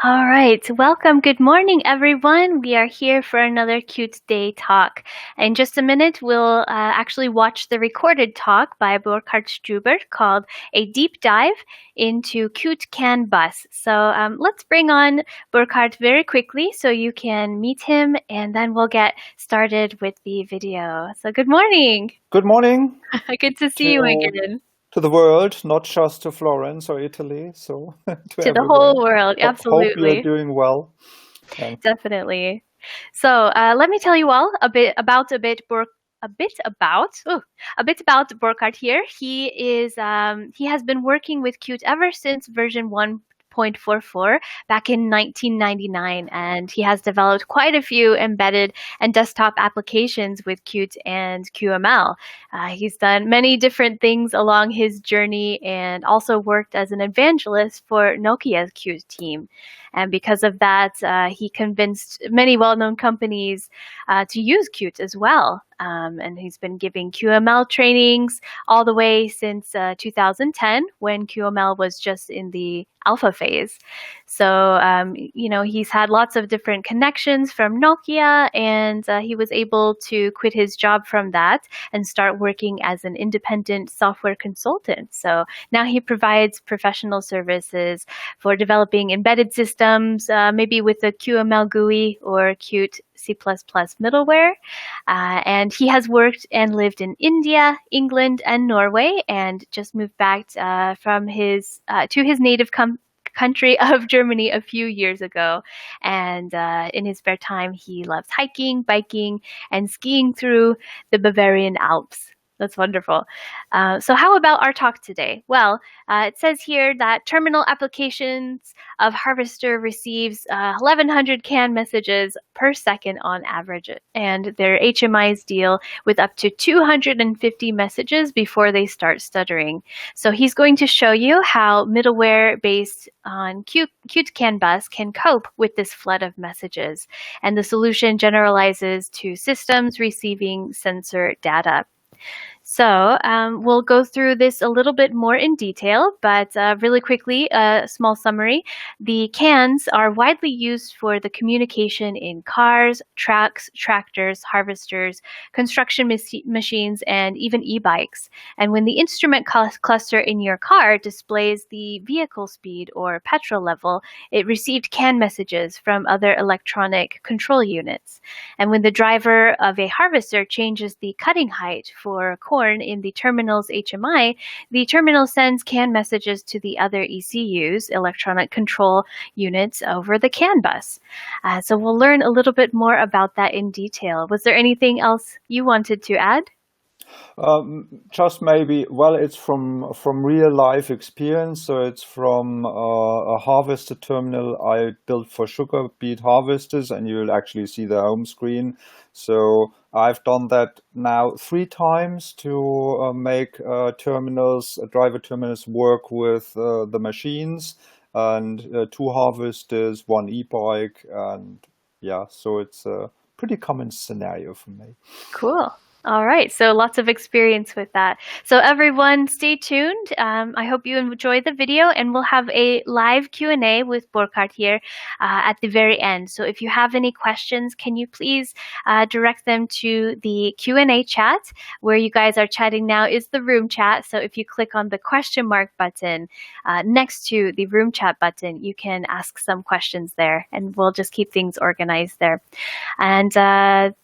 All right, welcome. Good morning, everyone. We are here for another QtDay talk. In just a minute, we'll actually watch the recorded talk by Burkhard Stubert called A Deep Dive into QtCanBus. So let's bring on Burkhard very quickly so you can meet him, and then we'll get started with the video. So good morning. Good morning. Good to see you again. To the world, not just to Florence or Italy, so to the whole world. Absolutely. Hope you're doing well. Thanks. Definitely. So let me tell you all a bit about Burkhard here. He has been working with Qt ever since version 1.44 back in 1999, and he has developed quite a few embedded and desktop applications with Qt and QML. He's done many different things along his journey and also worked as an evangelist for Nokia's Qt team. And because of that, he convinced many well-known companies to use Qt as well. And he's been giving QML trainings all the way since 2010, when QML was just in the alpha phase. So, he's had lots of different connections from Nokia, and he was able to quit his job from that and start working as an independent software consultant. So now he provides professional services for developing embedded systems, maybe with a QML GUI or Qt C++ middleware. And he has worked and lived in India, England, and Norway, and just moved back from his to his native country of Germany a few years ago. And in his spare time, he loves hiking, biking, and skiing through the Bavarian Alps. That's wonderful. So how about our talk today? Well, it says here that terminal applications of Harvester receives 1,100 CAN messages per second on average, and their HMIs deal with up to 250 messages before they start stuttering. So he's going to show you how middleware based on QtCanBus can cope with this flood of messages, and the solution generalizes to systems receiving sensor data. So we'll go through this a little bit more in detail, but really quickly, a small summary. The CANs are widely used for the communication in cars, trucks, tractors, harvesters, construction machines, and even e-bikes. And when the instrument cluster in your car displays the vehicle speed or petrol level, it received CAN messages from other electronic control units. And when the driver of a harvester changes the cutting height for corn in the terminal's HMI, the terminal sends CAN messages to the other ECUs, electronic control units, over the CAN bus. So we'll learn a little bit more about that in detail. Was there anything else you wanted to add? Just maybe, well, it's from real life experience. So it's from a harvester terminal I built for sugar beet harvesters, and you'll actually see the home screen. So I've done that now 3 times to make driver terminals work with the machines, and 2 harvesters, 1 e-bike, and yeah, so it's a pretty common scenario for me. Cool. All right, so lots of experience with that. So everyone, stay tuned. I hope you enjoy the video, and we'll have a live Q&A with Burkhard here at the very end. So if you have any questions, can you please direct them to the Q&A chat? Where you guys are chatting now is the room chat. So if you click on the question mark button next to the room chat button, you can ask some questions there, and we'll just keep things organized there. And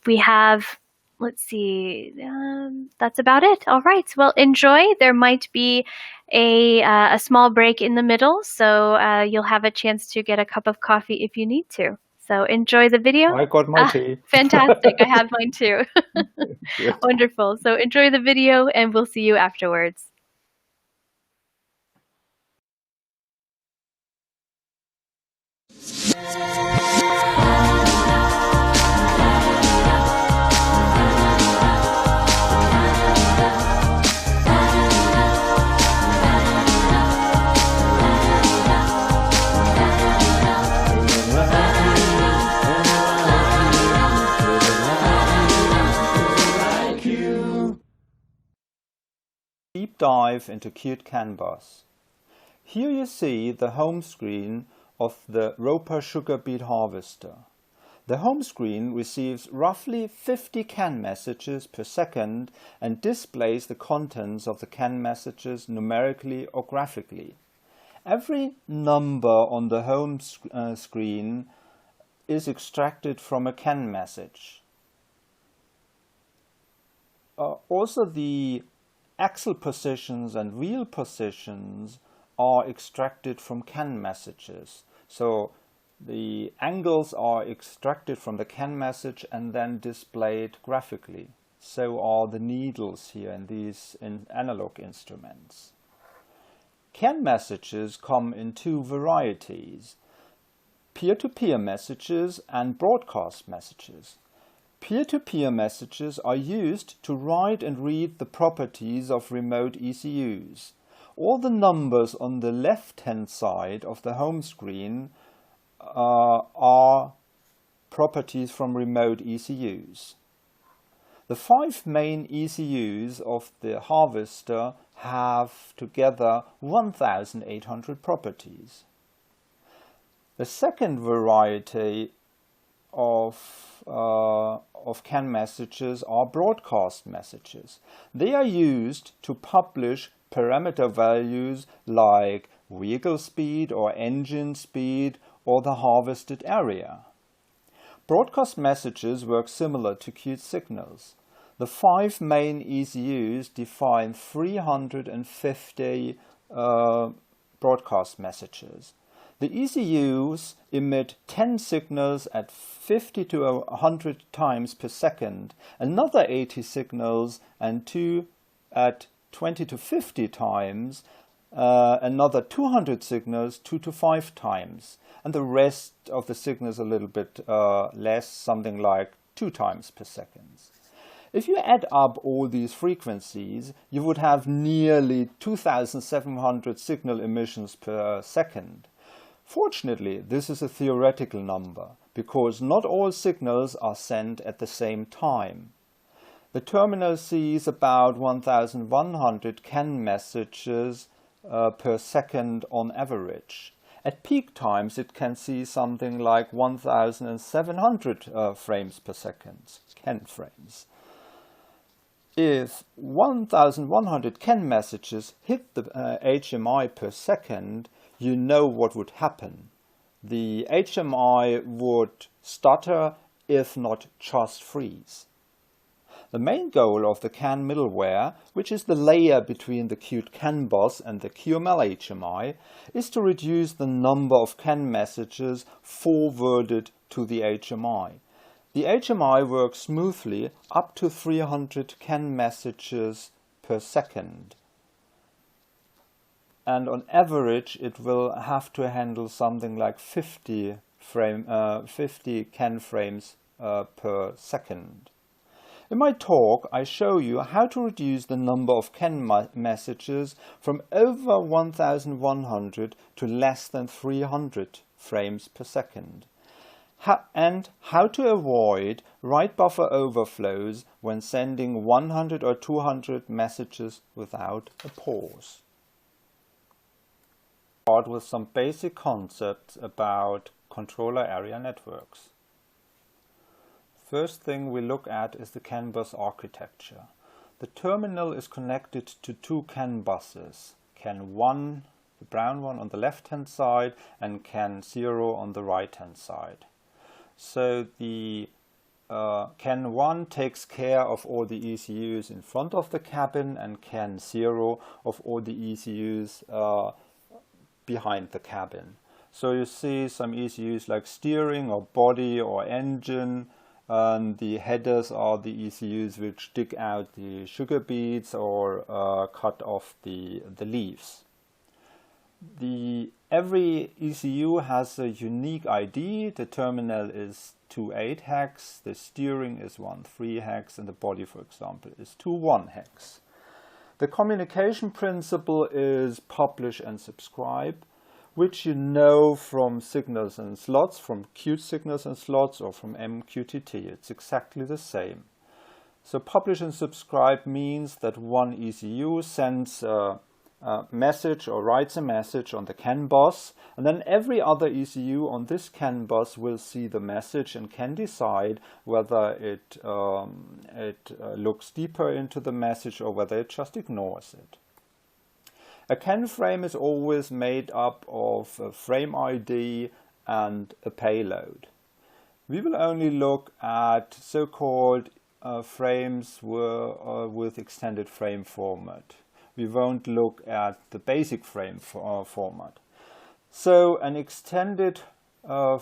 we have... Let's see, that's about it. All right, well, enjoy. There might be a small break in the middle, so you'll have a chance to get a cup of coffee if you need to. So enjoy the video. I got my tea. Fantastic, I have mine too. Wonderful, so enjoy the video, and we'll see you afterwards. Deep dive into QtCanBus. Here you see the home screen of the Roper sugar beet harvester. The home screen receives roughly 50 CAN messages per second and displays the contents of the CAN messages numerically or graphically. Every number on the home screen is extracted from a CAN message. Also, the axle positions and wheel positions are extracted from CAN messages. So the angles are extracted from the CAN message and then displayed graphically. So are the needles here in these analog instruments. CAN messages come in two varieties: peer-to-peer messages and broadcast messages. Peer-to-peer messages are used to write and read the properties of remote ECUs. All the numbers on the left-hand side of the home screen are properties from remote ECUs. The 5 main ECUs of the harvester have together 1,800 properties. The second variety of CAN messages are broadcast messages. They are used to publish parameter values like vehicle speed or engine speed or the harvested area. Broadcast messages work similar to Qt signals. The 5 main ECUs define 350 broadcast messages. The ECUs emit 10 signals at 50 to 100 times per second, another 80 signals and 2 at 20 to 50 times, another 200 signals 2 to 5 times, and the rest of the signals a little bit less, something like 2 times per second. If you add up all these frequencies, you would have nearly 2,700 signal emissions per second. Fortunately, this is a theoretical number, because not all signals are sent at the same time. The terminal sees about 1,100 CAN messages per second on average. At peak times it can see something like 1,700 frames per second, CAN frames. If 1,100 CAN messages hit the HMI per second, you know what would happen. The HMI would stutter, if not just freeze. The main goal of the CAN middleware, which is the layer between the QtCanBus and the QML HMI, is to reduce the number of CAN messages forwarded to the HMI. The HMI works smoothly up to 300 CAN messages per second. And on average it will have to handle something like 50 CAN frames per second. In my talk, I show you how to reduce the number of CAN messages from over 1,100 to less than 300 frames per second, and how to avoid write buffer overflows when sending 100 or 200 messages without a pause. Start with some basic concepts about controller area networks. First thing we look at is the CAN bus architecture. The terminal is connected to 2 CAN buses, CAN 1, the brown one, on the left hand side, and CAN 0 on the right hand side. So the CAN 1 takes care of all the ECUs in front of the cabin, and CAN 0 of all the ECUs behind the cabin. So you see some ECUs like steering or body or engine, and the headers are the ECUs which dig out the sugar beets or cut off the leaves. Every ECU has a unique ID. The terminal is 28 hex, the steering is 13 hex, and the body, for example, is 21 hex. The communication principle is publish and subscribe, which you know from signals and slots, from Qt signals and slots, or from MQTT. It's exactly the same. So publish and subscribe means that one ECU sends a message or writes a message on the CAN bus, and then every other ECU on this CAN bus will see the message and can decide whether it looks deeper into the message or whether it just ignores it. A CAN frame is always made up of a frame ID and a payload. We will only look at so-called frames with extended frame format. We won't look at the basic frame format. So an extended or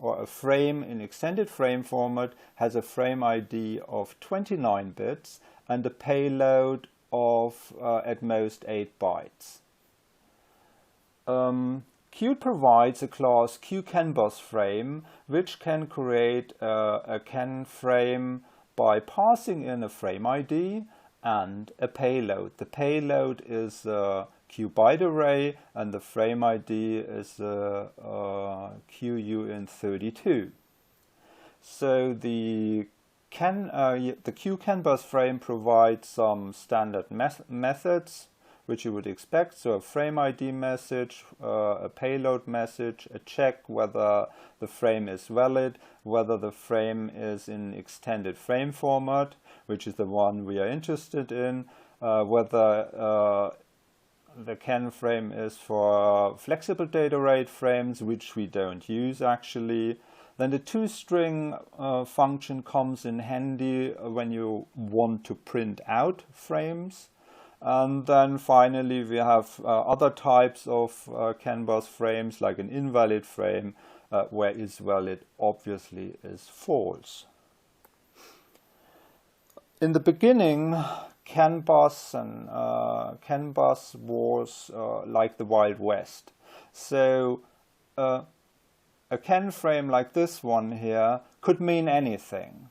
a frame in extended frame format has a frame ID of 29 bits and a payload of at most 8 bytes. Qt provides a class QtCanBus frame which can create a CAN frame by passing in a frame ID and a payload. The payload is a Qbyte array and the frame ID is a QUIN32. So the QtCanBus frame provides some standard methods which you would expect. So a frame ID message, a payload message, a check whether the frame is valid, whether the frame is in extended frame format, which is the one we are interested in, whether the CAN frame is for flexible data rate frames, which we don't use actually. Then the toString function comes in handy when you want to print out frames. And then finally we have other types of CAN bus frames, like an invalid frame, where is valid obviously is false. In the beginning, CAN bus was like the Wild West. So a CAN frame like this one here could mean anything.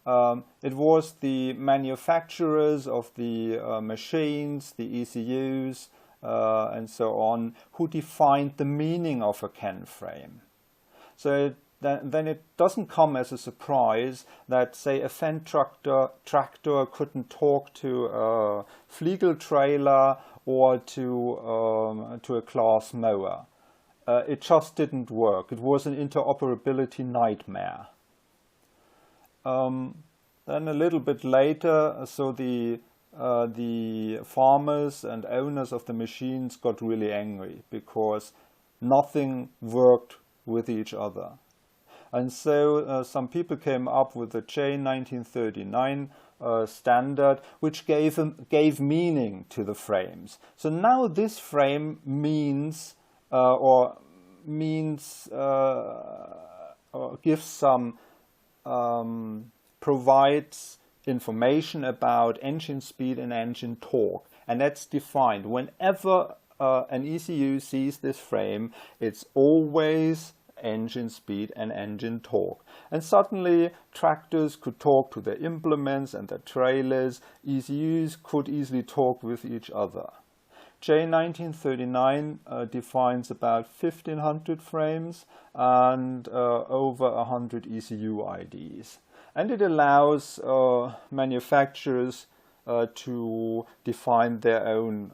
It was the manufacturers of the machines, the ECUs, and so on, who defined the meaning of a CAN frame. So then it doesn't come as a surprise that, say, a Fendt tractor couldn't talk to a Fliegel trailer or to a Claas mower. It just didn't work. It was an interoperability nightmare. Then a little bit later, so the farmers and owners of the machines got really angry because nothing worked with each other. And so some people came up with the J1939 standard, which gave meaning to the frames. So now this frame means or gives some provides information about engine speed and engine torque, and that's defined. Whenever an ECU sees this frame, it's always engine speed and engine torque. And suddenly tractors could talk to their implements and their trailers. ECUs could easily talk with each other. J1939 defines about 1500 frames and over 100 ECU IDs. And it allows manufacturers to define their own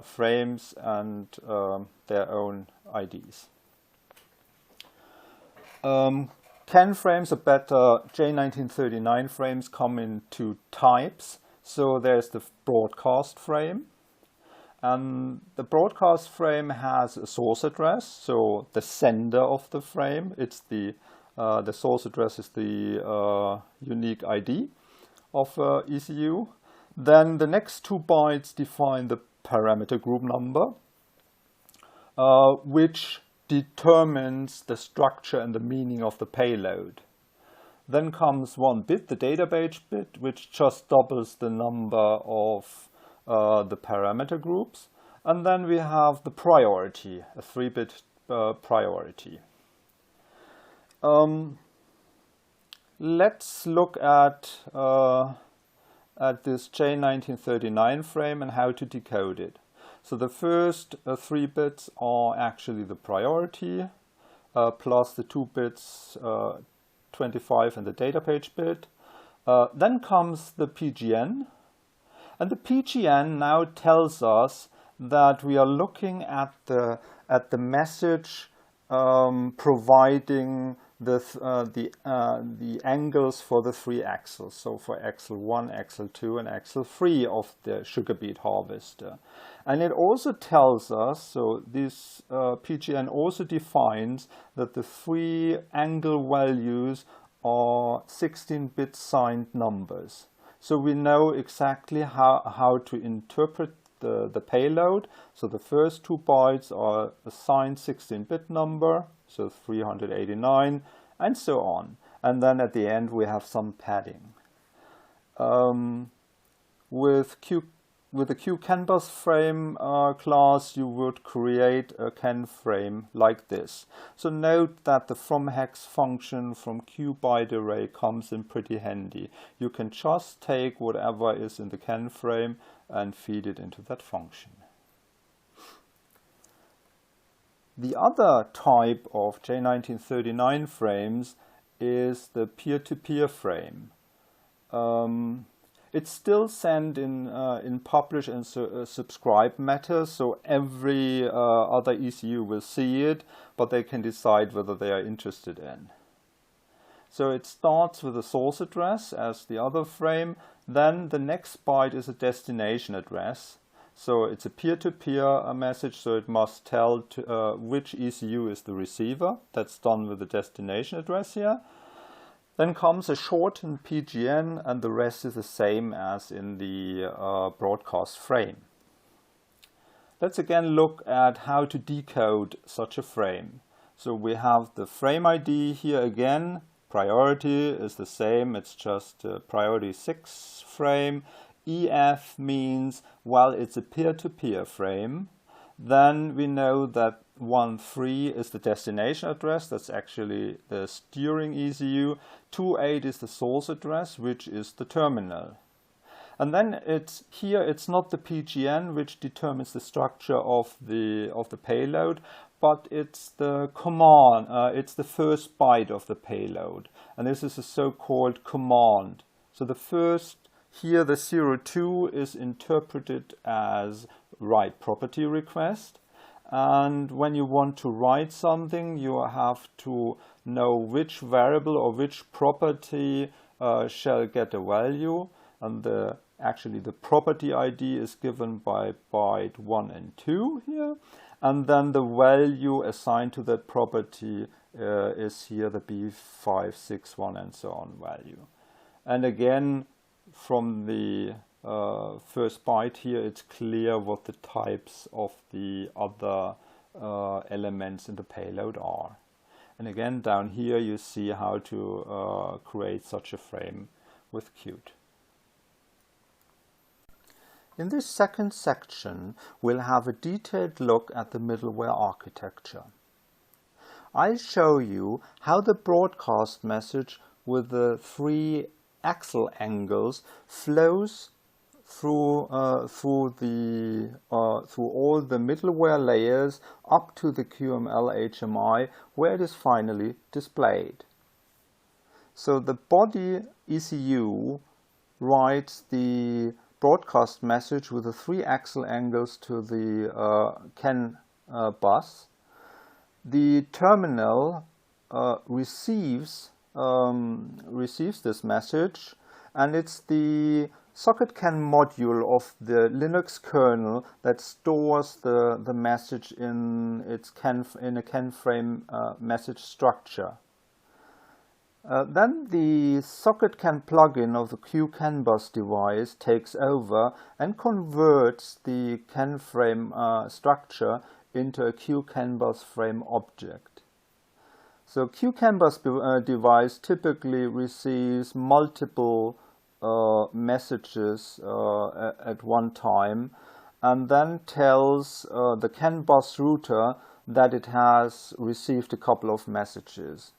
frames and their own IDs. CAN frames are better. J1939 frames come in two types. So there's the broadcast frame. And the broadcast frame has a source address, so the sender of the frame. It's the source address is the unique ID of ECU. Then the next 2 bytes define the parameter group number, which determines the structure and the meaning of the payload. Then comes 1 bit, the database bit, which just doubles the number of the parameter groups. And then we have the priority, a 3-bit priority. Let's look at this J1939 frame and how to decode it. So the first 3 bits are actually the priority, plus the 2 bits 25 and the data page bit. Then comes the PGN, And the PGN now tells us that we are looking at the message providing the angles for the 3 axles. So for axle 1, axle 2, and axle 3 of the sugar beet harvester. And it also tells us, so this PGN also defines that the 3 angle values are 16-bit signed numbers. So we know exactly how to interpret the payload. So the first 2 bytes are a signed 16-bit number, so 389, and so on. And then at the end we have some padding. With the QtCanBus frame class, you would create a CAN frame like this. So note that the fromHex function from QByteArray comes in pretty handy. You can just take whatever is in the CAN frame and feed it into that function. The other type of J1939 frames is the peer-to-peer frame. It's still sent in publish and subscribe matter, so every other ECU will see it, but they can decide whether they are interested in. So it starts with a source address as the other frame, then the next byte is a destination address. So it's a peer-to-peer message, so it must tell which ECU is the receiver. That's done with the destination address here. Then comes a shortened PGN, and the rest is the same as in the broadcast frame. Let's again look at how to decode such a frame. So we have the frame ID here again. Priority is the same, it's just a priority 6 frame. EF means, well, it's a peer-to-peer frame. Then we know that 13 is the destination address, that's actually the steering ECU. 28 is the source address, which is the terminal. And then it's not the PGN which determines the structure of the payload, but it's the command, it's the first byte of the payload. And this is a so-called command. So the first, here the 02 is interpreted as WriteProperty request. And when you want to write something, you have to know which variable or which property shall get a value. And actually the property ID is given by byte 1 and 2 here. And then the value assigned to that property is here the B561 and so on value. And again, from the first byte here, it's clear what the types of the other elements in the payload are. And again, down here you see how to create such a frame with Qt. In this second section, we'll have a detailed look at the middleware architecture. I'll show you how the broadcast message with the 3 axle angles flows through all the middleware layers up to the QML HMI, where it is finally displayed. So the body ECU writes the broadcast message with the 3 axle angles to the CAN bus. The terminal receives this message, and it's the SocketCAN module of the Linux kernel that stores the message in a CAN frame message structure. Then the SocketCAN plugin of the QtCanBus device takes over and converts the CAN frame structure into a QtCanBus frame object. So QtCanBus device typically receives multiple messages at one time, and then tells the CanBusRouter that it has received a couple of messages.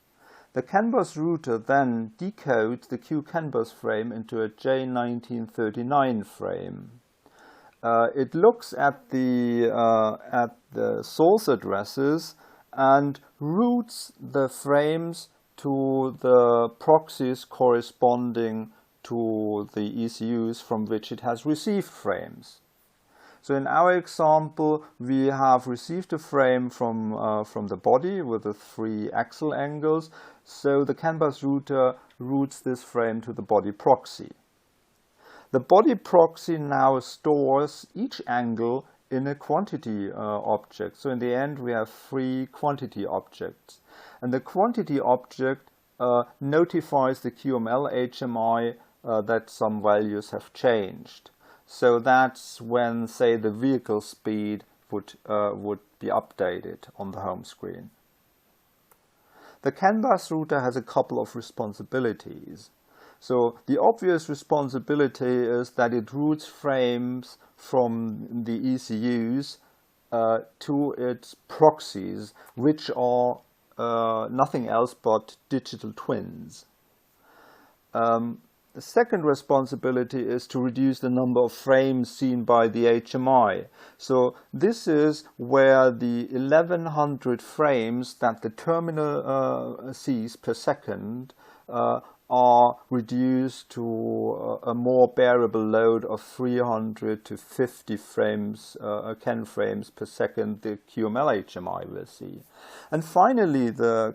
The CanBusRouter then decodes the QtCanBus frame into a J1939 frame. It looks at the source addresses and routes the frames to the proxies corresponding to the ECUs from which it has received frames. So in our example, we have received a frame from the body with the 3 axle angles. So the CAN-bus router routes this frame to the body proxy. The body proxy now stores each angle in a quantity object. So in the end, we have 3 quantity objects. And the quantity object notifies the QML HMI that some values have changed. So that's when, say, the vehicle speed would be updated on the home screen. The CAN-bus router has a couple of responsibilities. So the obvious responsibility is that it routes frames from the ECUs to its proxies, which are nothing else but digital twins. The second responsibility is to reduce the number of frames seen by the HMI. So this is where the 1100 frames that the terminal sees per second are reduced to a more bearable load of 300 to 50 frames, CAN frames per second the QML HMI will see. And finally, the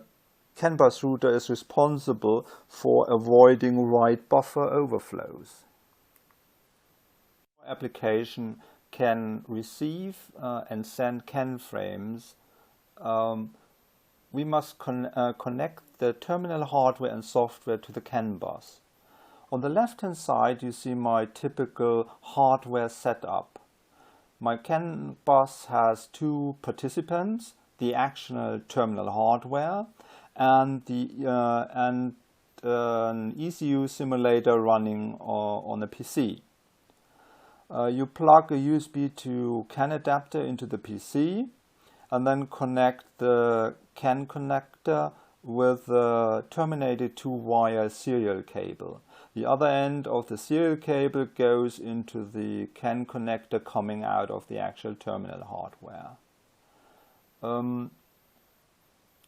CAN-bus router is responsible for avoiding write buffer overflows. Application can receive and send CAN frames. We must connect the terminal hardware and software to the CAN-bus. On the left-hand side, you see my typical hardware setup. My CAN-bus has 2 participants, the actual terminal hardware and an ECU simulator running on a PC. You plug a USB to CAN adapter into the PC and then connect the CAN connector with a terminated 2-wire serial cable. The other end of the serial cable goes into the CAN connector coming out of the actual terminal hardware.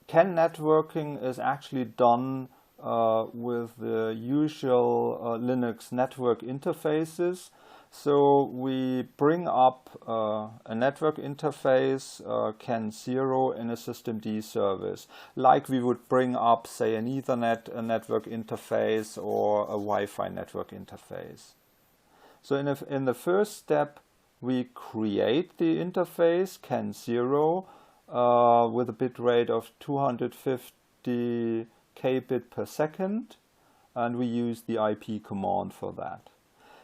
CAN networking is actually done with the usual Linux network interfaces. So we bring up a network interface, CAN 0 in a systemd service, like we would bring up, say, an Ethernet network interface or a Wi-Fi network interface. So in the first step, we create the interface, CAN 0, with a bit rate of 250 kbit per second, and we use the IP command for that.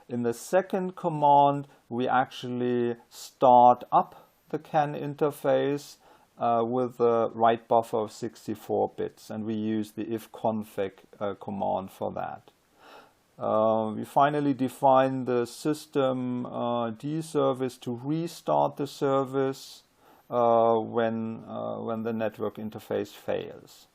In the second command, we actually start up the CAN interface with a write buffer of 64 bits, and we use the ifconfig command for that. We finally define the system D service to restart the service when the network interface fails.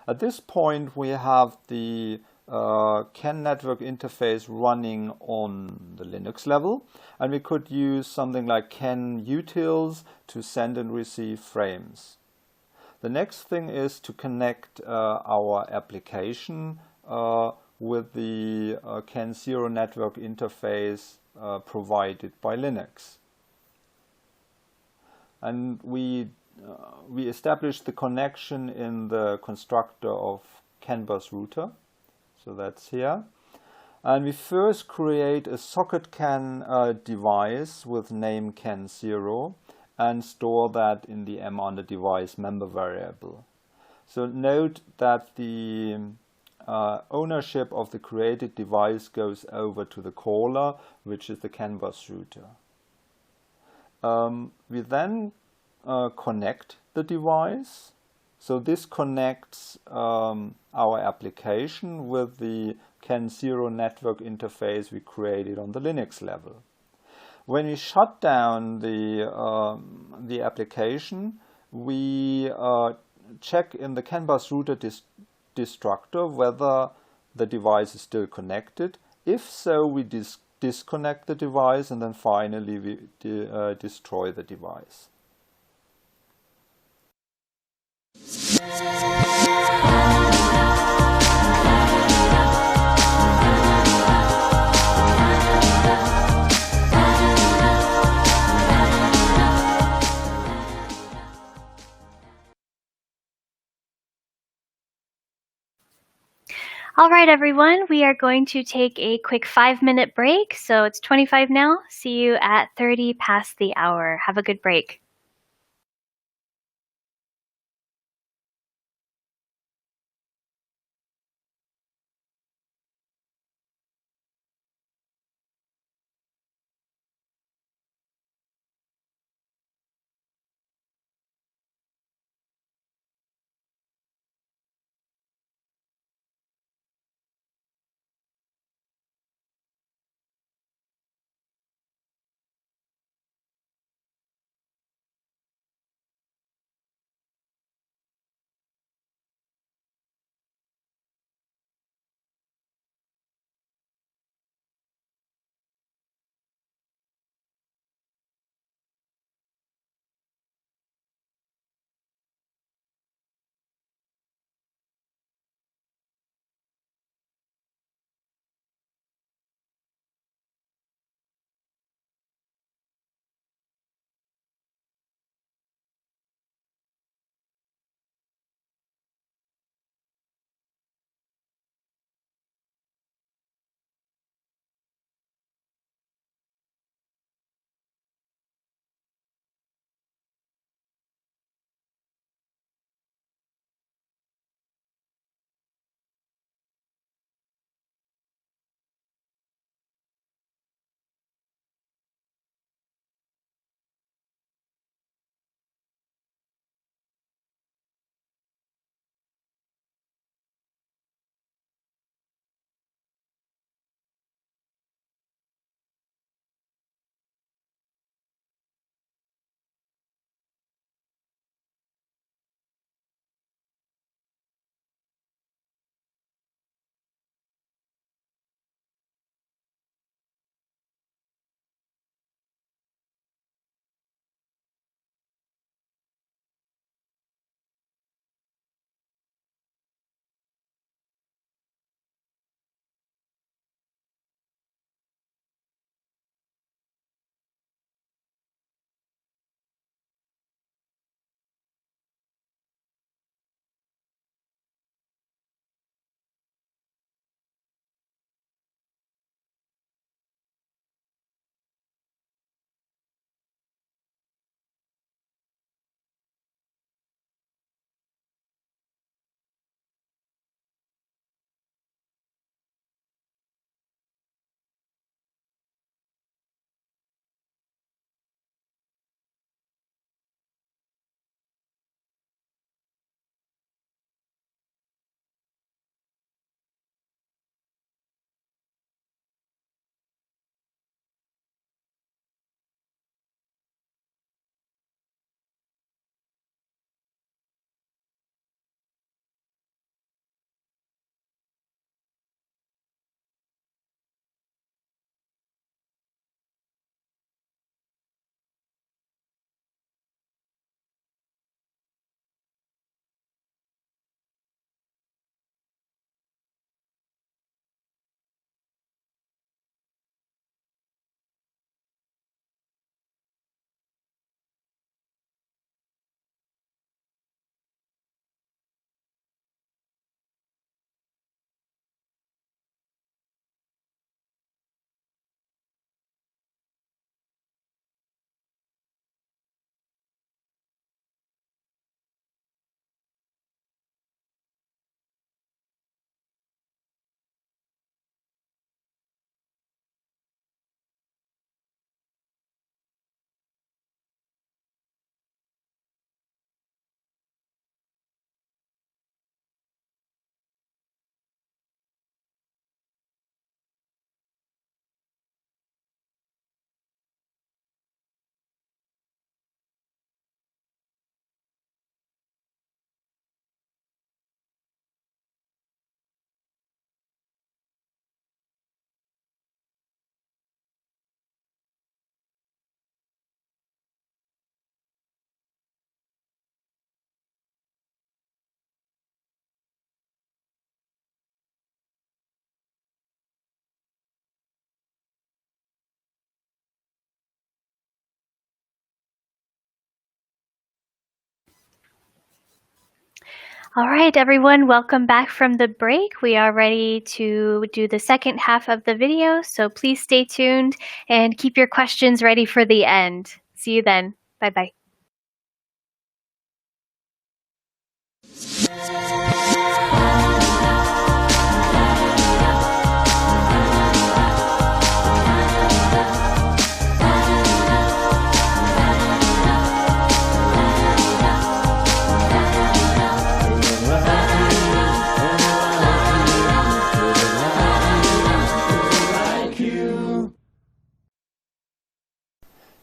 At this point, we have the CAN network interface running on the Linux level, and we could use something like CAN utils to send and receive frames. The next thing is to connect our application with the CAN 0 network interface provided by Linux. And we establish the connection in the constructor of CanBusRouter. So that's here. And we first create a SocketCAN device with name CAN 0 and store that in the m_device member variable. So note that the ownership of the created device goes over to the caller, which is the CanBusRouter. We then connect the device. So this connects our application with the CAN 0 network interface we created on the Linux level. When we shut down the application, we check in the CanBusRouter destructor whether the device is still connected. If so, we disconnect the device, and then finally we destroy the device. All right, everyone, we are going to take a quick 5-minute break. So it's 25 now. See you at 30 past the hour. Have a good break. All right, everyone, welcome back from the break. We are ready to do the second half of the video, so please stay tuned and keep your questions ready for the end. See you then. Bye-bye.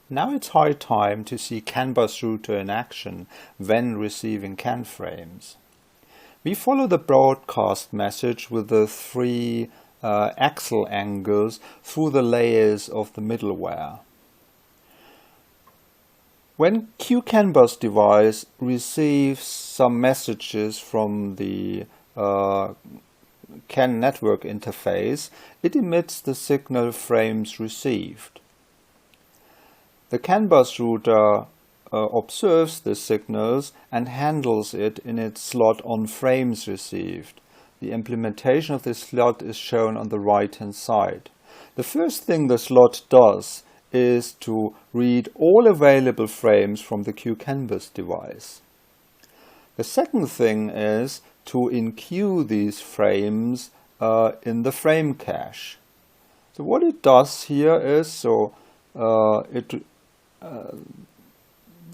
Now it's high time to see CanBusRouter in action when receiving CAN frames. We follow the broadcast message with the three axle angles through the layers of the middleware. When QtCanBus device receives some messages from the CAN network interface, it emits the signal frames received. The CanBusRouter observes the signals and handles it in its slot on frames received. The implementation of this slot is shown on the right-hand side. The first thing the slot does is to read all available frames from the QtCanBus device. The second thing is to enqueue these frames in the frame cache. So what it does here is,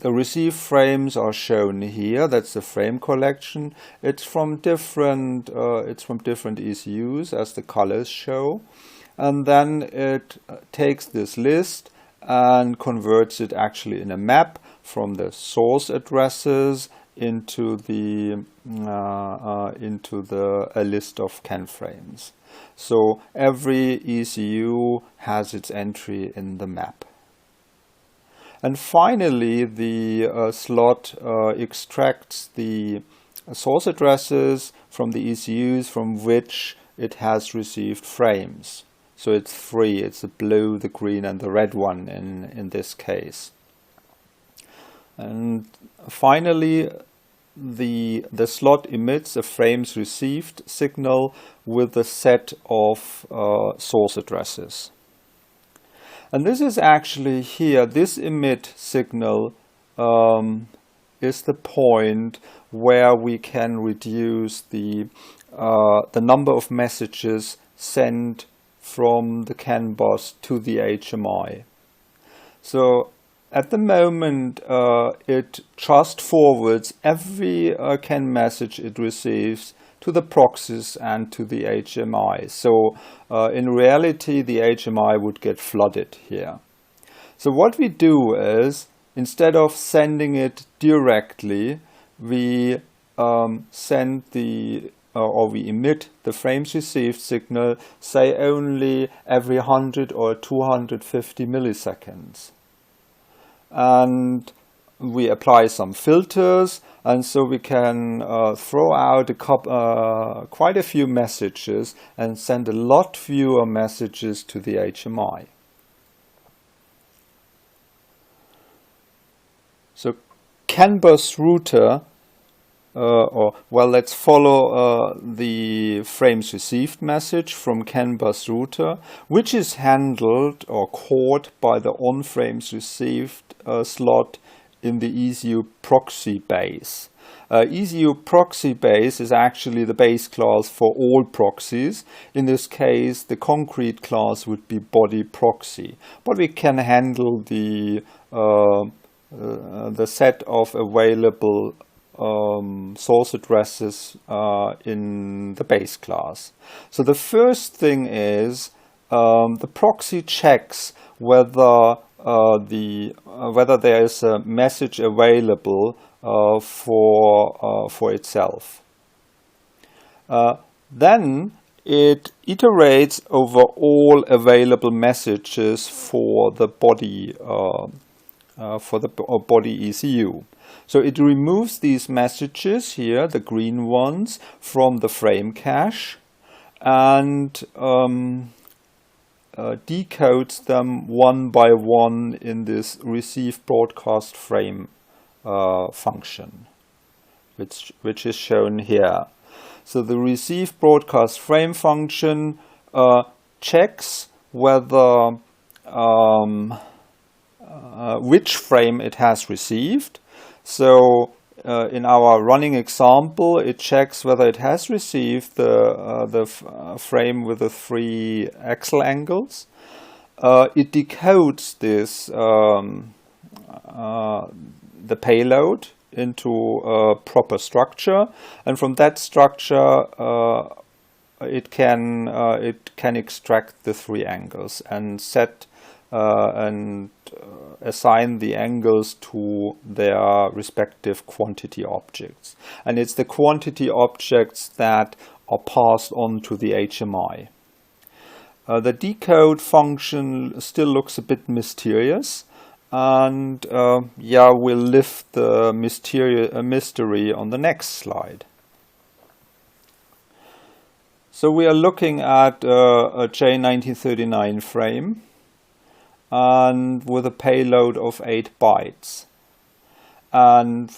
the received frames are shown here. That's the frame collection. It's from different ECUs, as the colors show, and then it takes this list and converts it actually in a map from the source addresses into a list of CAN frames. So every ECU has its entry in the map. And finally, the slot extracts the source addresses from the ECUs from which it has received frames. So it's three. It's the blue, the green, and the red one in this case. And finally, the slot emits a frames received signal with a set of source addresses. And this is actually here, this emit signal is the point where we can reduce the number of messages sent from the CAN bus to the HMI. So at the moment it just forwards every CAN message it receives to the proxies and to the HMI. So in reality, the HMI would get flooded here. So what we do is, instead of sending it directly, we send we emit the frames received signal, say only every 100 or 250 milliseconds. And we apply some filters, and so we can throw out quite a few messages and send a lot fewer messages to the HMI. So CanBusRouter, let's follow the frames received message from CanBusRouter, which is handled or caught by the onFrames received slot in the ECU proxy base. ECU proxy base is actually the base class for all proxies. In this case, the concrete class would be body proxy, but we can handle the set of available source addresses in the base class. So the first thing is the proxy checks whether there is a message available for itself. Then it iterates over all available messages for the body ECU. So it removes these messages here, the green ones, from the frame cache, and decodes them one by one in this receive broadcast frame function. which is shown here. So the receive broadcast frame function checks whether which frame it has received. So in our running example, it checks whether it has received the frame with the 3 axle angles. It decodes this the payload into a proper structure, and from that structure it can extract the 3 angles and set and assign the angles to their respective quantity objects. And it's the quantity objects that are passed on to the HMI. The decode function still looks a bit mysterious, and yeah, we'll lift the mystery on the next slide. So we are looking at a J1939 frame, and with a payload of 8 bytes. And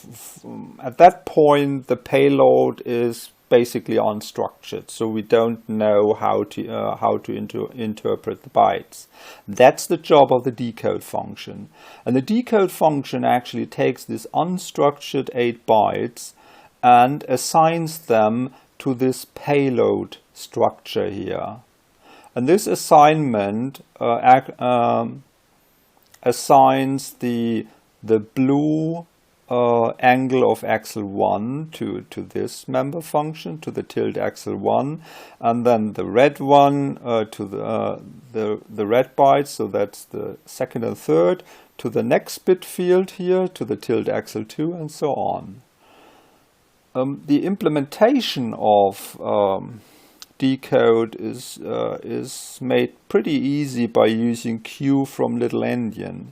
at that point, the payload is basically unstructured, so we don't know how to interpret the bytes. That's the job of the decode function. And the decode function actually takes this unstructured 8 bytes and assigns them to this payload structure here. And this assignment assigns the blue angle of axle 1 to this member function, to the tilde axle 1, and then the red one to the red bytes, so that's the second and third, to the next bit field here, to the tilde axle 2, and so on. The implementation of decode is made pretty easy by using Q from little endian.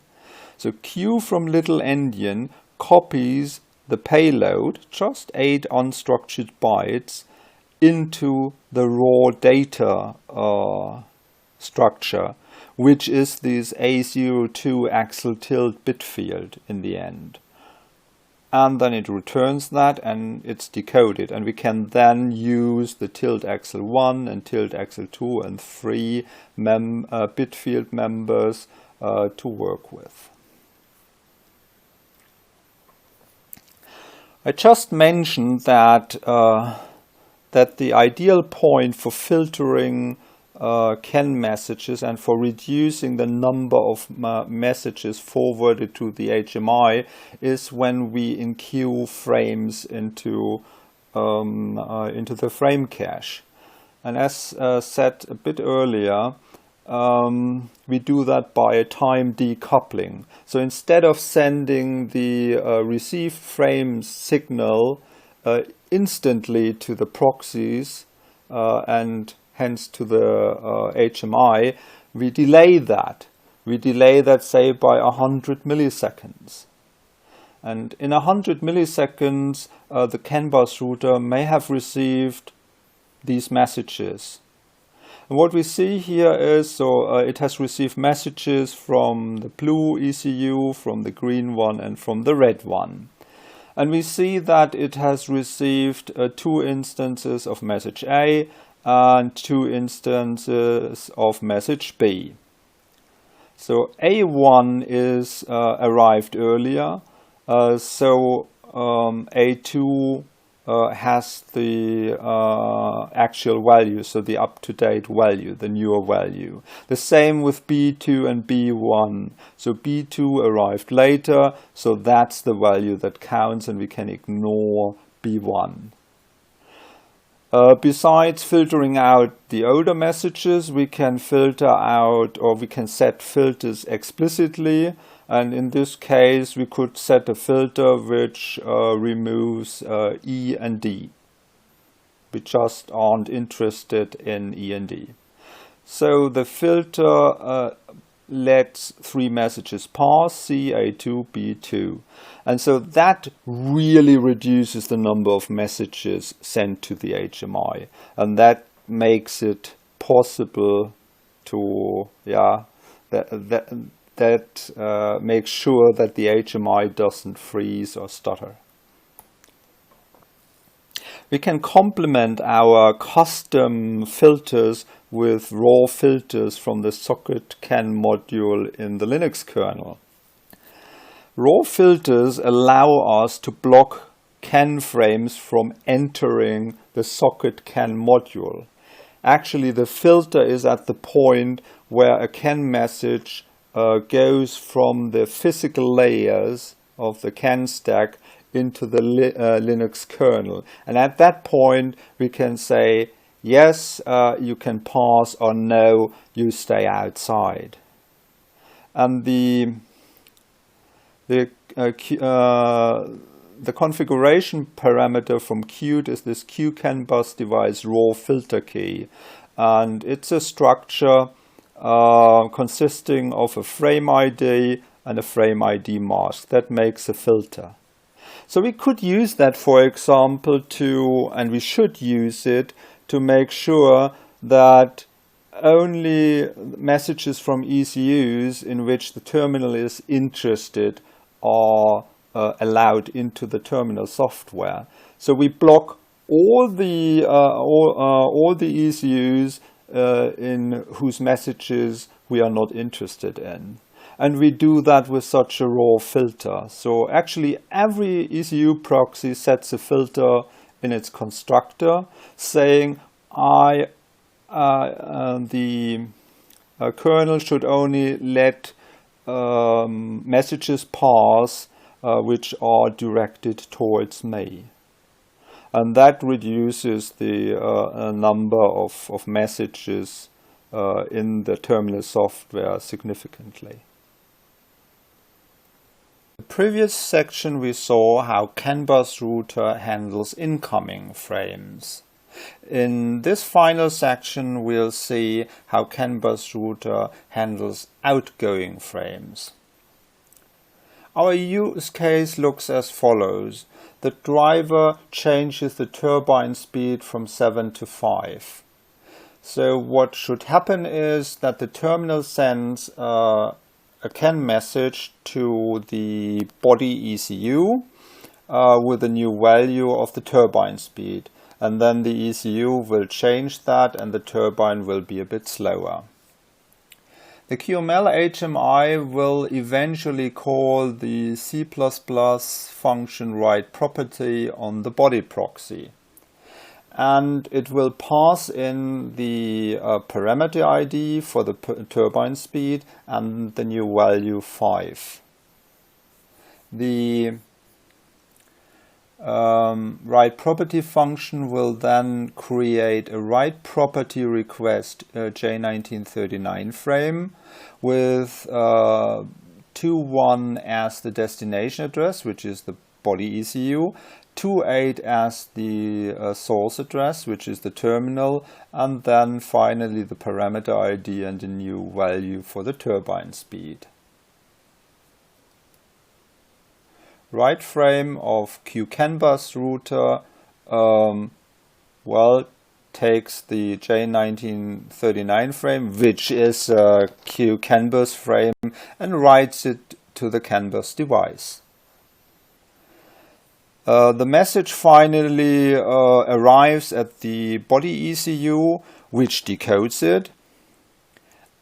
So Q from little endian copies the payload, just 8 unstructured bytes, into the raw data structure, which is this A02 axle tilde bit field in the end. And then it returns that and it's decoded, and we can then use the tilde axle 1 and tilde axle 2 and 3 bit field members to work with. I just mentioned that that the ideal point for filtering CAN messages and for reducing the number of messages forwarded to the HMI is when we enqueue frames into the frame cache. And as said a bit earlier, we do that by a time decoupling. So instead of sending the received frame signal instantly to the proxies and hence to the HMI, we delay that. We delay that, say, by 100 milliseconds. And in 100 milliseconds, the CANBus router may have received these messages. And what we see here is, so it has received messages from the blue ECU, from the green one, and from the red one. And we see that it has received 2 instances of message A and 2 instances of message B. So A1 is arrived earlier, so A2 has the actual value, so the up-to-date value, the newer value. The same with B2 and B1. So B2 arrived later, so that's the value that counts, and we can ignore B1. Besides filtering out the older messages, we can filter out, or we can set filters explicitly. And in this case, we could set a filter which removes E and D. We just aren't interested in E and D. So the filter lets 3 messages pass, C, A2, B2. And so that really reduces the number of messages sent to the HMI. And that makes it possible to, that makes sure that the HMI doesn't freeze or stutter. We can complement our custom filters with raw filters from the SocketCAN module in the Linux kernel. Raw filters allow us to block CAN frames from entering the SocketCAN module. Actually, the filter is at the point where a CAN message goes from the physical layers of the CAN stack into the Linux kernel. And at that point, we can say, yes, you can pass, or no, you stay outside. And the configuration parameter from Qt is this QtCanBus device raw filter key. And it's a structure consisting of a frame ID and a frame ID mask. That makes a filter. So we could use that, for example, and we should use it to make sure that only messages from ECUs in which the terminal is interested are allowed into the terminal software. So we block all the ECUs in whose messages we are not interested in. And we do that with such a raw filter. So actually every ECU proxy sets a filter in its constructor saying the kernel should only let messages pass which are directed towards me. And that reduces the number of messages in the terminal software significantly. In the previous section we saw how CanBusRouter handles incoming frames. In this final section we'll see how CanBusRouter handles outgoing frames. Our use case looks as follows. The driver changes the turbine speed from 7 to 5. So what should happen is that the terminal sends a CAN message to the body ECU with a new value of the turbine speed. And then the ECU will change that and the turbine will be a bit slower. The QML HMI will eventually call the C++ function WriteProperty on the body proxy. And it will pass in the parameter ID for the turbine speed and the new value 5. The WriteProperty function will then create a WriteProperty request J1939 frame with 21 as the destination address, which is the body ECU, 28 as the source address, which is the terminal, and then finally the parameter ID and the new value for the turbine speed. Write frame of QtCanBusRouter takes the J1939 frame, which is a QtCanBus frame, and writes it to the CanBus device. The message finally arrives at the body ECU, which decodes it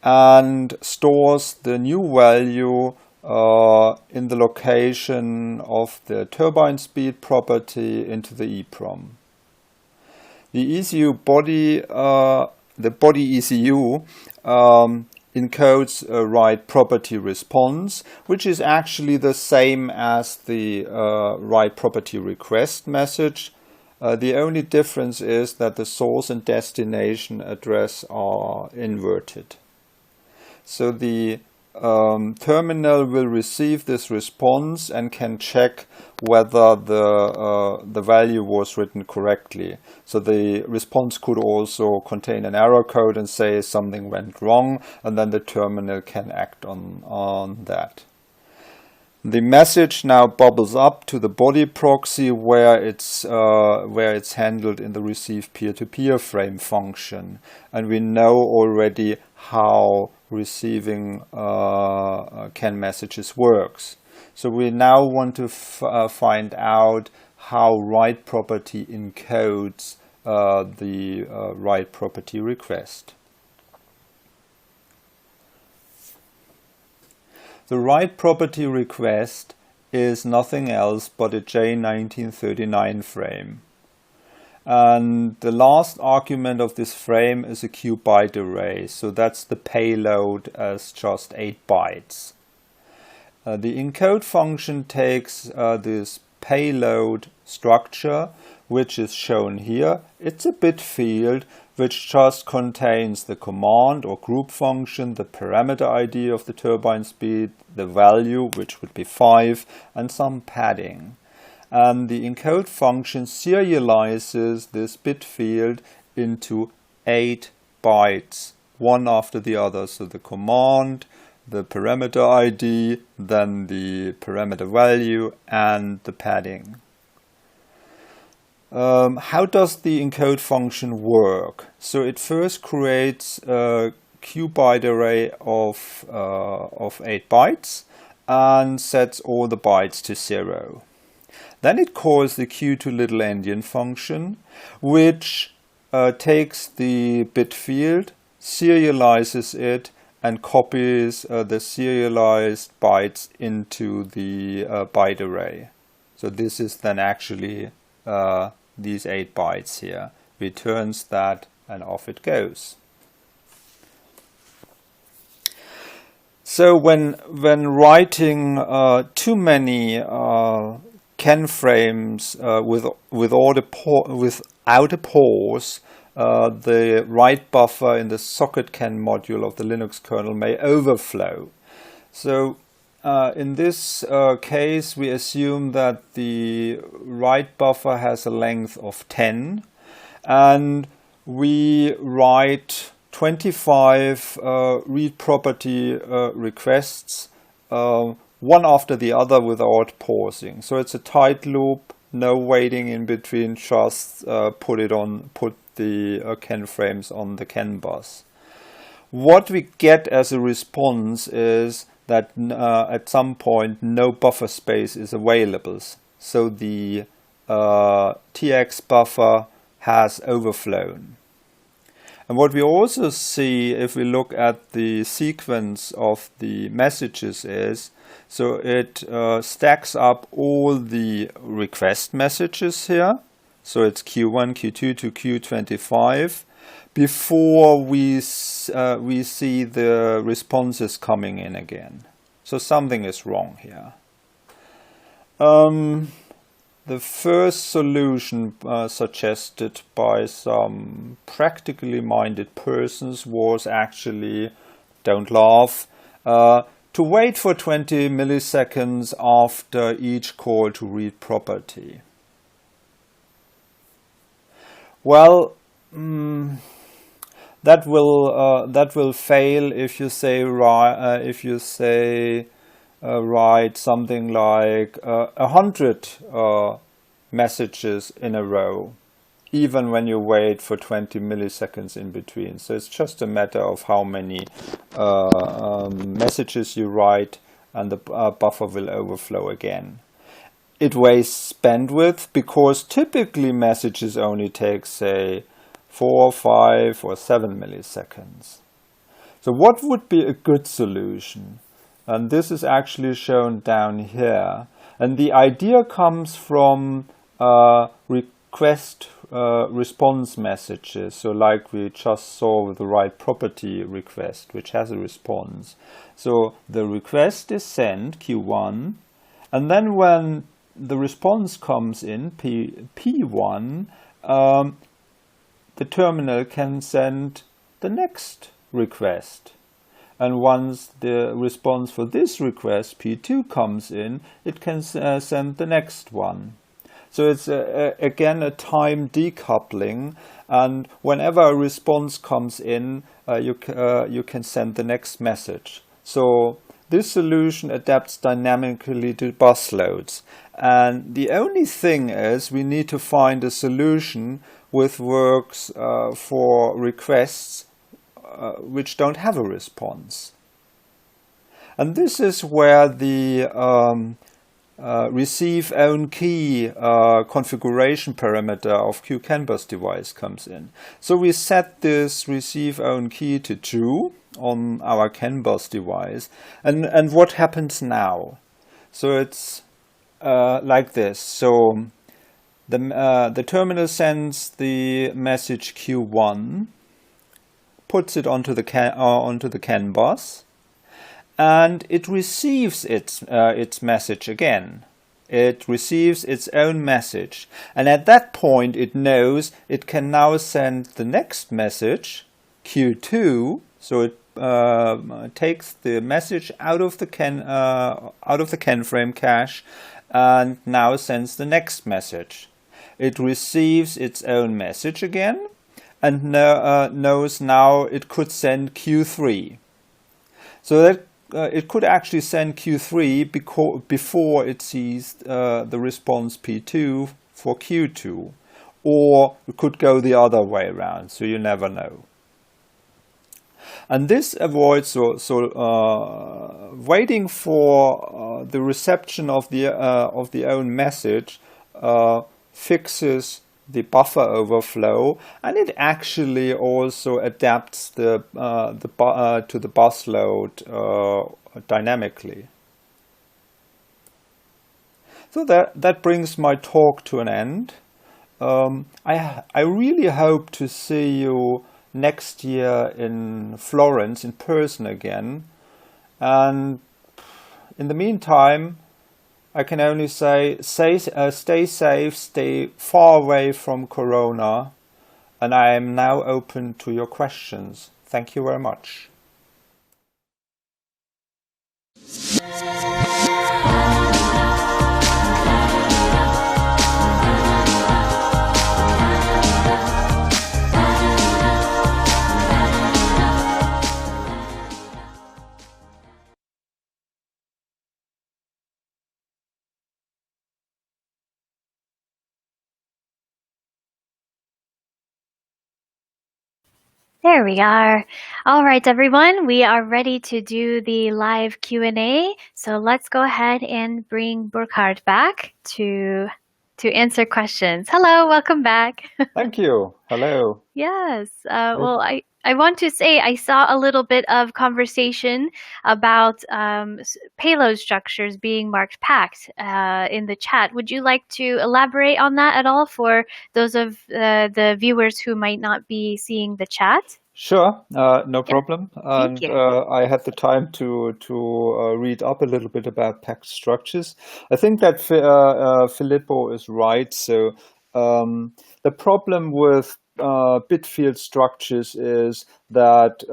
and stores the new value in the location of the turbine speed property into the EEPROM. The ECU body, the body ECU encodes a WriteProperty response, which is actually the same as the WriteProperty request message. The only difference is that the source and destination address are inverted. So the terminal will receive this response and can check whether the value was written correctly. So the response could also contain an error code and say something went wrong, and then the terminal can act on that. The message now bubbles up to the body proxy where it's handled in the receive peer-to-peer frame function, and we know already how receiving CAN messages works. So we now want to find out how WriteProperty encodes the WriteProperty request. The WriteProperty request is nothing else but a J1939 frame. And the last argument of this frame is a Q byte array. So that's the payload as just 8 bytes. The encode function takes this payload structure, which is shown here. It's a bit field which just contains the command or group function, the parameter ID of the turbine speed, the value, which would be 5, and some padding. And the encode function serializes this bit field into 8 bytes, one after the other. So the command, the parameter ID, then the parameter value, and the padding. How does the encode function work? So it first creates a Q byte array of 8 bytes and sets all the bytes to 0. Then it calls the QtLittleEndian function, which takes the bit field, serializes it, and copies the serialized bytes into the byte array. So this is then actually these 8 bytes here. Returns that, and off it goes. So when writing too many CAN frames without a pause, the write buffer in the SocketCAN module of the Linux kernel may overflow. So in this case, we assume that the write buffer has a length of 10, and we write 25 read property requests, one after the other without pausing. So it's a tight loop, no waiting in between, just put the CAN frames on the CAN bus. What we get as a response is that at some point no buffer space is available. So the TX buffer has overflown. And what we also see if we look at the sequence of the messages is, so it stacks up all the request messages here. So it's Q1, Q2 to Q25 before we see the responses coming in again. So something is wrong here. The first solution suggested by some practically minded persons was actually, don't laugh, to wait for 20 milliseconds after each call to read property. Well, that will fail if you say write something like 100 messages in a row, even when you wait for 20 milliseconds in between. So it's just a matter of how many messages you write, and the buffer will overflow again. It wastes bandwidth because typically messages only take, say, 4, 5, or 7 milliseconds. So what would be a good solution? And this is actually shown down here. And the idea comes from request response messages. So like we just saw with the WriteProperty request, which has a response. So the request is sent, Q1, and then when the response comes in, P1, the terminal can send the next request. And once the response for this request, P2, comes in, it can send the next one. So it's again a time decoupling, and whenever a response comes in, you can send the next message. So this solution adapts dynamically to bus loads. And the only thing is we need to find a solution which works for requests which don't have a response. And this is where the receive own key configuration parameter of QtCanBus device comes in. So we set this receive own key to true on our CANBus device. And what happens now? So it's like this. So the terminal sends the message Q1, puts it onto the CANBus, and it receives its message again. It receives its own message, and at that point it knows it can now send the next message, Q2. So it takes the message out of the CAN frame cache and now sends the next message. It receives its own message again and knows now it could send Q3. So that it could actually send Q3 before it sees the response P2 for Q2, or it could go the other way around, so you never know. And this avoids waiting for the reception of the own message, fixes the buffer overflow, and it actually also adapts to the bus load dynamically. So that brings my talk to an end. I really hope to see you next year in Florence in person again, and in the meantime I can only say stay safe, stay far away from Corona, and I am now open to your questions. Thank you very much. There we are. All right, everyone, we are ready to do the live Q&A. So let's go ahead and bring Burkhard back to answer questions. Hello, welcome back. Thank you. Hello. Yes. Well, I want to say I saw a little bit of conversation about payload structures being marked packed in the chat. Would you like to elaborate on that at all for those of the viewers who might not be seeing the chat? Sure, no problem. Thank you. I had the time to read up a little bit about packed structures. I think that Filippo is right. So the problem with bit field structures is that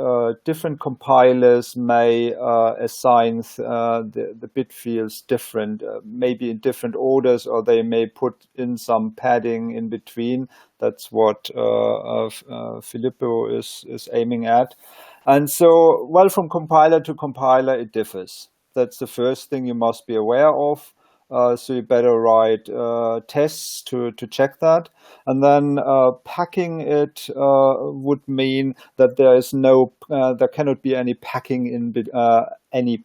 different compilers may assign the bit fields different, maybe in different orders, or they may put in some padding in between. That's what Filippo is aiming at. And so, well, from compiler to compiler, it differs. That's the first thing you must be aware of. So you better write tests to check that. And then packing it would mean that there is there cannot be any packing any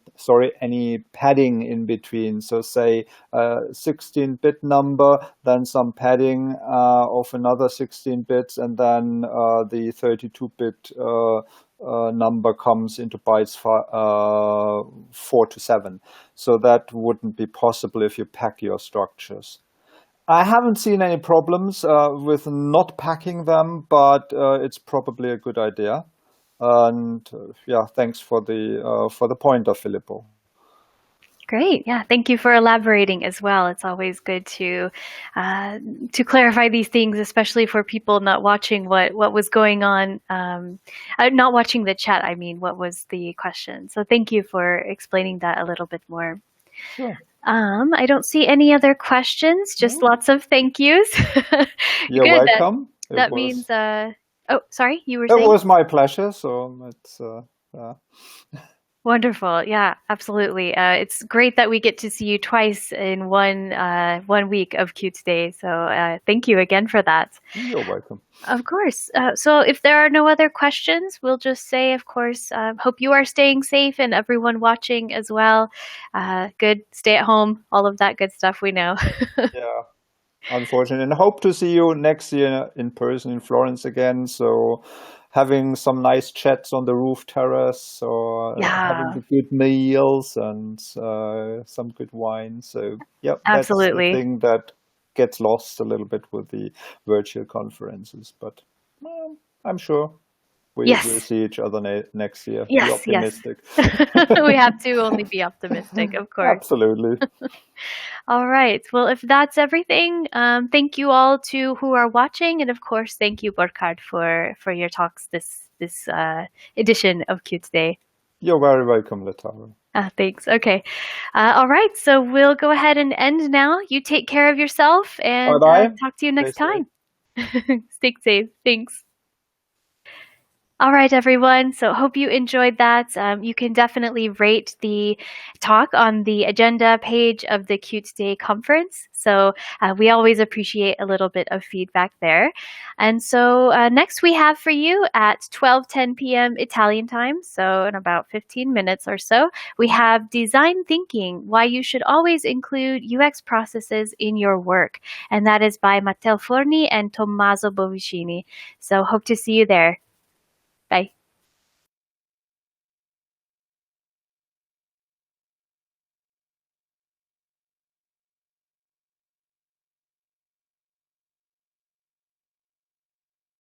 padding in between. So say 16-bit number, then some padding of another 16 bits, and then the 32-bit number comes into bytes 4 to 7. So that wouldn't be possible if you pack your structures. I haven't seen any problems with not packing them, but it's probably a good idea. And yeah, thanks for the pointer, Filippo. Great. Yeah. Thank you for elaborating as well. It's always good to clarify these things, especially for people not watching what was going on, not watching the chat. I mean, what was the question? So thank you for explaining that a little bit more. Sure. I don't see any other questions, just lots of thank yous. You're good. welcome. That means, oh, sorry, you were saying? It was my pleasure. So it's, Wonderful. Yeah, absolutely. It's great that we get to see you twice in one week of QtDay. So thank you again for that. You're welcome. Of course. So if there are no other questions, we'll just say, of course, hope you are staying safe and everyone watching as well. Good, stay at home, all of that good stuff we know. Yeah, unfortunately, and hope to see you next year in person in Florence again. So having some nice chats on the roof terrace, or having Yeah, the good meals and some good wine. So yeah, that's the absolutely. thing that gets lost a little bit with the virtual conferences. But well, I'm sure we'll Yes, see each other next year. Be yes, yes. optimistic. We have to only be optimistic, of course. Absolutely. All right. Well, if that's everything, thank you all to who are watching, and of course, thank you, Burkhard, for your talks this edition of QtDay. You're very welcome, Latara. Thanks. Okay. All right. So we'll go ahead and end now. You take care of yourself, Bye and bye. talk to you Stay next safe. time. Stay safe. Thanks. All right, everyone. So hope you enjoyed that. You can definitely rate the talk on the agenda page of the QtDay conference. So we always appreciate a little bit of feedback there. And so next we have for you at 12:10 p.m. Italian time, so in about 15 minutes or so, we have Design Thinking, Why You Should Always Include UX Processes in Your Work. And that is by Matteo Forni and Tommaso Bovicini. So hope to see you there. Bye.